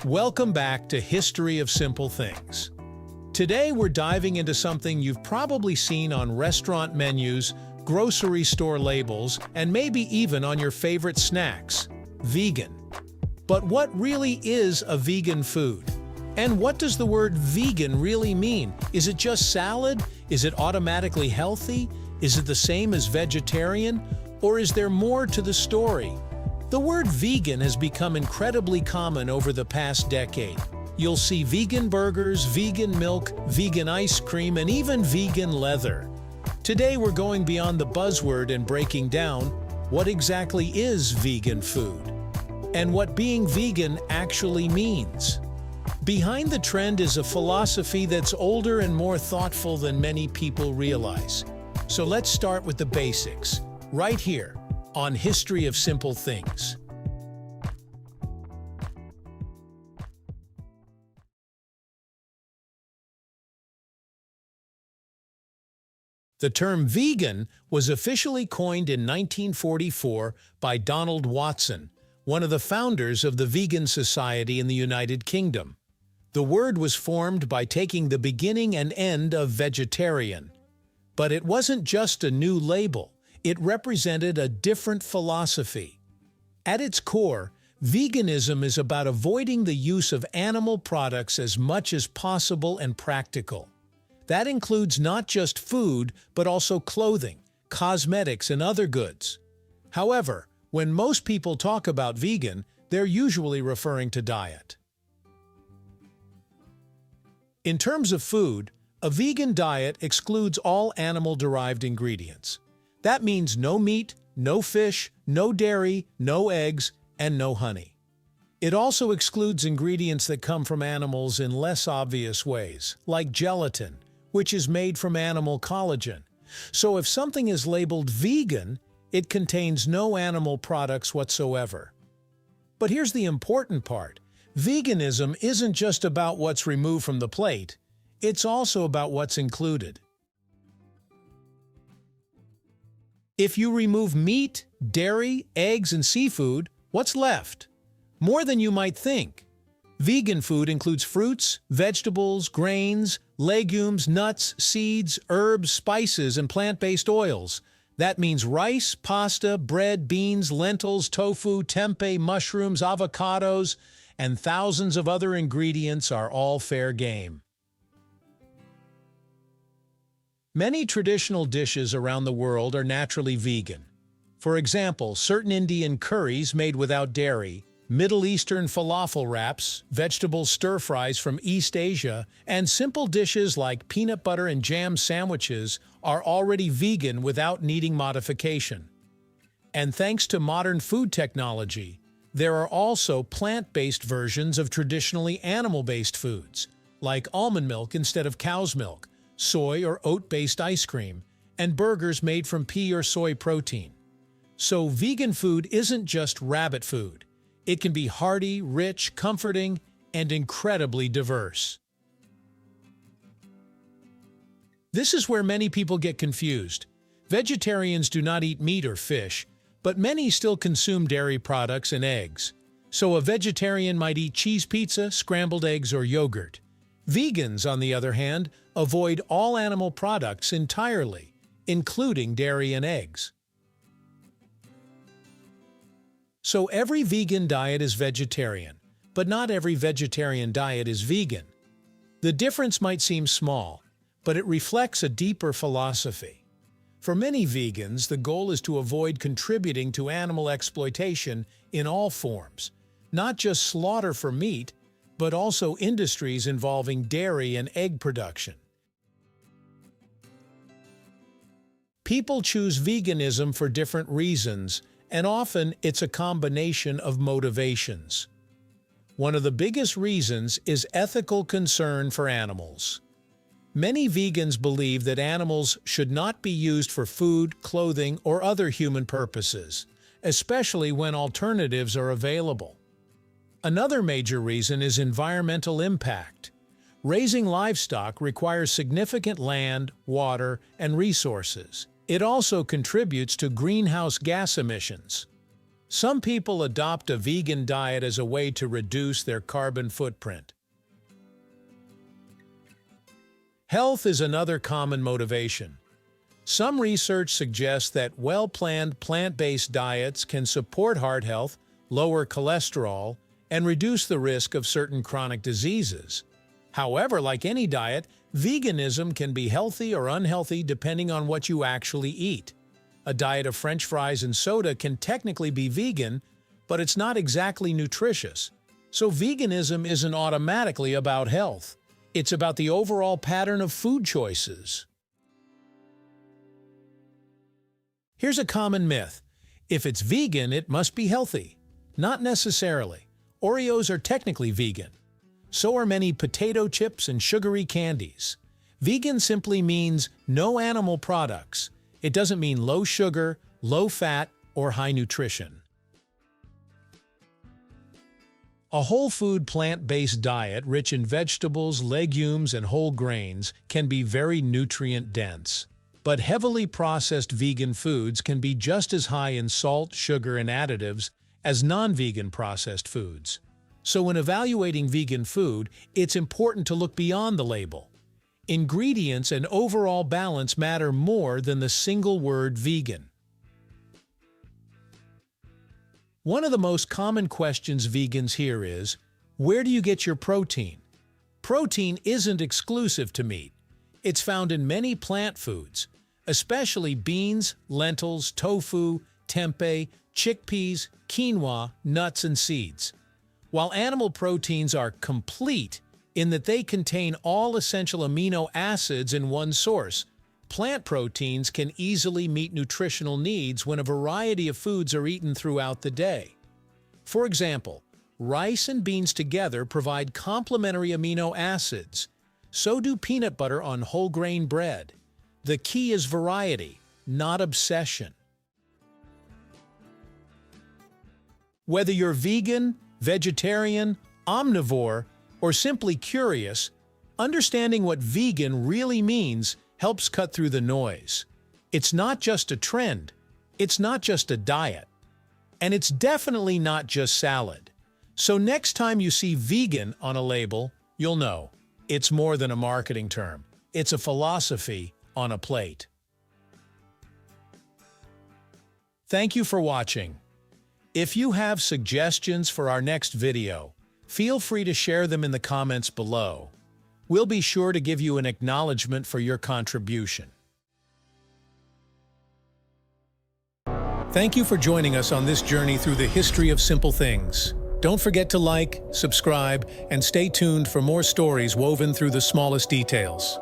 Welcome back to History of Simple Things. Today we're diving into something you've probably seen on restaurant menus, grocery store labels, and maybe even on your favorite snacks: vegan. But what really is a vegan food? And what does the word vegan really mean? Is it just salad? Is it automatically healthy? Is it the same as vegetarian? Or is there more to the story? The word vegan has become incredibly common over the past decade. You'll see vegan burgers, vegan milk, vegan ice cream, and even vegan leather. Today we're going beyond the buzzword and breaking down what exactly is vegan food and what being vegan actually means. Behind the trend is a philosophy that's older and more thoughtful than many people realize. So let's start with the basics, right here on History of Simple Things. The term vegan was officially coined in 1944 by Donald Watson, one of the founders of the Vegan Society in the United Kingdom. The word was formed by taking the beginning and end of vegetarian. But it wasn't just a new label. It represented a different philosophy. At its core, veganism is about avoiding the use of animal products as much as possible and practical. That includes not just food, but also clothing, cosmetics, and other goods. However, when most people talk about vegan, they're usually referring to diet. In terms of food, a vegan diet excludes all animal-derived ingredients. That means no meat, no fish, no dairy, no eggs, and no honey. It also excludes ingredients that come from animals in less obvious ways, like gelatin, which is made from animal collagen. So if something is labeled vegan, it contains no animal products whatsoever. But here's the important part. Veganism isn't just about what's removed from the plate. It's also about what's included. If you remove meat, dairy, eggs, and seafood, what's left? More than you might think. Vegan food includes fruits, vegetables, grains, legumes, nuts, seeds, herbs, spices, and plant-based oils. That means rice, pasta, bread, beans, lentils, tofu, tempeh, mushrooms, avocados, and thousands of other ingredients are all fair game. Many traditional dishes around the world are naturally vegan. For example, certain Indian curries made without dairy, Middle Eastern falafel wraps, vegetable stir-fries from East Asia, and simple dishes like peanut butter and jam sandwiches are already vegan without needing modification. And thanks to modern food technology, there are also plant-based versions of traditionally animal-based foods, like almond milk instead of cow's milk, soy or oat-based ice cream, and burgers made from pea or soy protein. So vegan food isn't just rabbit food. It can be hearty, rich, comforting, and incredibly diverse. This is where many people get confused. Vegetarians do not eat meat or fish, but many still consume dairy products and eggs. So a vegetarian might eat cheese pizza, scrambled eggs, or yogurt. Vegans, on the other hand, avoid all animal products entirely, including dairy and eggs. So every vegan diet is vegetarian, but not every vegetarian diet is vegan. The difference might seem small, but it reflects a deeper philosophy. For many vegans, the goal is to avoid contributing to animal exploitation in all forms, not just slaughter for meat, but also industries involving dairy and egg production. People choose veganism for different reasons, and often it's a combination of motivations. One of the biggest reasons is ethical concern for animals. Many vegans believe that animals should not be used for food, clothing, or other human purposes, especially when alternatives are available. Another major reason is environmental impact. Raising livestock requires significant land, water, and resources. It also contributes to greenhouse gas emissions. Some people adopt a vegan diet as a way to reduce their carbon footprint. Health is another common motivation. Some research suggests that well-planned plant-based diets can support heart health, lower cholesterol, and reduce the risk of certain chronic diseases. However, like any diet, veganism can be healthy or unhealthy depending on what you actually eat. A diet of French fries and soda can technically be vegan, but it's not exactly nutritious. So veganism isn't automatically about health. It's about the overall pattern of food choices. Here's a common myth. If it's vegan, it must be healthy. Not necessarily. Oreos are technically vegan. So are many potato chips and sugary candies. Vegan simply means no animal products. It doesn't mean low sugar, low fat, or high nutrition. A whole food plant-based diet rich in vegetables, legumes, and whole grains can be very nutrient-dense. But heavily processed vegan foods can be just as high in salt, sugar, and additives as non-vegan processed foods. So when evaluating vegan food, it's important to look beyond the label. Ingredients and overall balance matter more than the single word vegan. One of the most common questions vegans hear is, where do you get your protein? Protein isn't exclusive to meat. It's found in many plant foods, especially beans, lentils, tofu, tempeh, chickpeas, quinoa, nuts, and seeds. While animal proteins are complete in that they contain all essential amino acids in one source, plant proteins can easily meet nutritional needs when a variety of foods are eaten throughout the day. For example, rice and beans together provide complementary amino acids. So do peanut butter on whole grain bread. The key is variety, not obsession. Whether you're vegan, vegetarian, omnivore, or simply curious, understanding what vegan really means helps cut through the noise. It's not just a trend, it's not just a diet, and it's definitely not just salad. So next time you see vegan on a label, you'll know it's more than a marketing term. It's a philosophy on a plate. Thank you for watching. If you have suggestions for our next video, feel free to share them in the comments below. We'll be sure to give you an acknowledgement for your contribution. Thank you for joining us on this journey through the history of simple things. Don't forget to like, subscribe, and stay tuned for more stories woven through the smallest details.